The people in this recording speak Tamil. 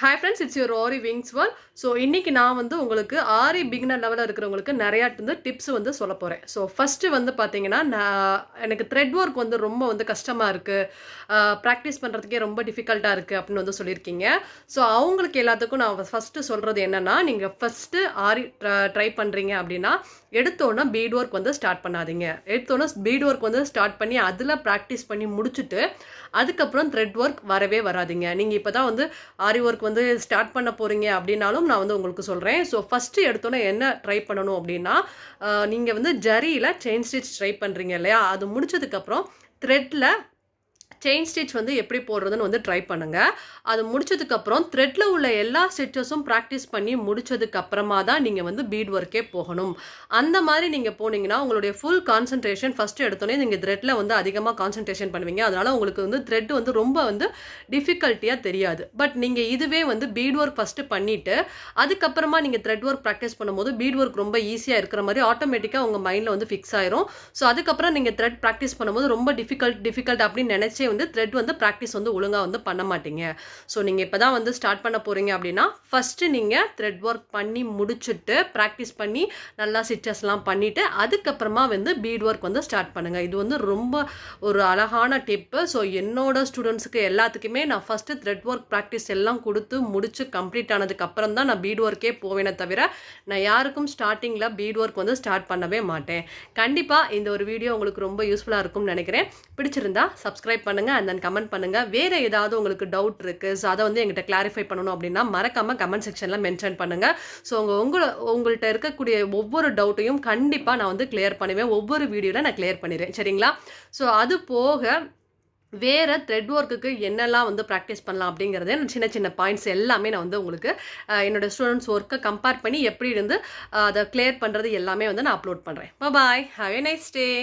Hi friends, it's your Aariwingsworld. So இன்னைக்கு நான் வந்து உங்களுக்கு ஆரி beginner லெவல்ல இருக்குறவங்களுக்கு நிறைய டிப்ஸ் வந்து சொல்ல போறேன். So first வந்து பாத்தீங்கன்னா எனக்கு thread work வந்து ரொம்ப வந்து கஷ்டமா இருக்கு. பிராக்டீஸ் பண்றதுக்கே ரொம்ப டிஃபிகல்ட்டா இருக்கு அப்படினு வந்து சொல்லிருக்கீங்க. So அவங்களுக்கு எல்லாத்துக்கும் நான் first சொல்றது என்னன்னா நீங்க first ஆரி ட்ரை பண்றீங்க அப்படினா எடுத்தோன bead work வந்து ஸ்டார்ட் பண்ணாதீங்க. எடுத்தோன bead work வந்து ஸ்டார்ட் பண்ணி அதுல பிராக்டீஸ் பண்ணி முடிச்சிட்டு அதுக்கு அப்புறம் thread work வரவே வராதீங்க. நீங்க இப்பதான் வந்து ஆரி work வந்து ஸ்டார்ட் பண்ண போறீங்க அப்படினாலும் நான் வந்து உங்களுக்கு சொல்றேன். சோ ஃபர்ஸ்ட் எடுத்தோனே என்ன ட்ரை பண்ணனும் அப்படினா நீங்க வந்து ஜரியில செயின் ஸ்டிட்ச் ட்ரை பண்றீங்க இல்லையா அது முடிச்சதுக்கு அப்புறம் threadல chain stitch வந்து எப்படி போடுறதுன்னு வந்து ட்ரை பண்ணுங்க. அது முடிச்சதுக்கு அப்புறம் threadல உள்ள எல்லா ஸ்டிட்சஸும் பிராக்டீஸ் பண்ணி முடிச்சதுக்கு அப்புறமா தான் நீங்க வந்து bead workே போகணும். அந்த மாதிரி நீங்க போனீங்கனா உங்களுடைய full concentration first எடுத்தோனே நீங்க threadல வந்து அதிகமா கான்சன்ட்ரேஷன் பண்ணுவீங்க. அதனால உங்களுக்கு வந்து thread வந்து ரொம்ப வந்து டிஃபிகல்ட்டியா தெரியாது. பட் நீங்க இதுவே வந்து bead work first பண்ணிட்டு அதுக்கு அப்புறமா நீங்க thread work பிராக்டீஸ் பண்ணும்போது bead work ரொம்ப ஈஸியா இருக்கிற மாதிரி ஆட்டோமேட்டிக்கா உங்க மைண்ட்ல வந்து ஃபிக்ஸ் ஆயிரும். சோ அதுக்கு அப்புறம் நீங்க thread பிராக்டீஸ் பண்ணும்போது ரொம்ப டிஃபிகல்ட் அப்படி நினைச்சே வந்து thread வந்து பிராக்டீஸ் வந்து ஒழுங்கா வந்து பண்ண மாட்டீங்க. சோ நீங்க இப்பதான் வந்து ஸ்டார்ட் பண்ண போறீங்க அப்படினா ஃபர்ஸ்ட் நீங்க thread work பண்ணி முடிச்சிட்டு பிராக்டீஸ் பண்ணி நல்லா ஸ்டிச்சஸ்லாம் பண்ணிட்டு அதுக்கு அப்புறமா வந்து bead work வந்து ஸ்டார்ட் பண்ணுங்க. இது வந்து ரொம்ப ஒரு அழகான டிப். சோ என்னோட ஸ்டூடண்ட்ஸ்க்கு எல்லாத்துக்குமே நான் ஃபர்ஸ்ட் thread work பிராக்டீஸ் எல்லாம் கொடுத்து முடிச்சு கம்ப்ளீட் ஆனதுக்கு அப்புறம் தான் நான் bead workே போவேனே தவிர நான் யாருக்கும் ஸ்டார்டிங்ல bead work வந்து ஸ்டார்ட் பண்ணவே மாட்டேன். கண்டிப்பா இந்த ஒரு வீடியோ உங்களுக்கு ரொம்ப யூஸ்ஃபுல்லா இருக்கும்னு நினைக்கிறேன். பிடிச்சிருந்தா சப்ஸ்கிரைப் பண்ணுங்க and then கமெண்ட் பண்ணுங்க. வேற ஏதாவது உங்களுக்கு டவுட் இருக்கு சோ அத வந்து என்கிட்ட கிளாரிஃபை பண்ணனும் அப்படினா மறக்காம கமெண்ட் செக்ஷன்ல மென்ஷன் பண்ணுங்க. சோ உங்கள்ட்ட இருக்கக்கூடிய ஒவ்வொரு டவுட்டையும் கண்டிப்பா நான் வந்து கிளியர் பண்ணுவேன். ஒவ்வொரு வீடியோல நான் கிளியர் பண்ணிடுறேன். சரிங்களா? சோ அது போக வேற thread workக்கு என்னெல்லாம் வந்து பிராக்டீஸ் பண்ணலாம் அப்படிங்கறதே சின்ன சின்ன பாயிண்ட்ஸ் எல்லாமே நான் வந்து உங்களுக்கு என்னோட ஸ்டூடண்ட்ஸ் வர்க்க கம்பேர் பண்ணி எப்படி இருந்து அத கிளியர் பண்றது எல்லாமே வந்து நான் அப்லோட் பண்றேன். Bye bye. Have a nice day.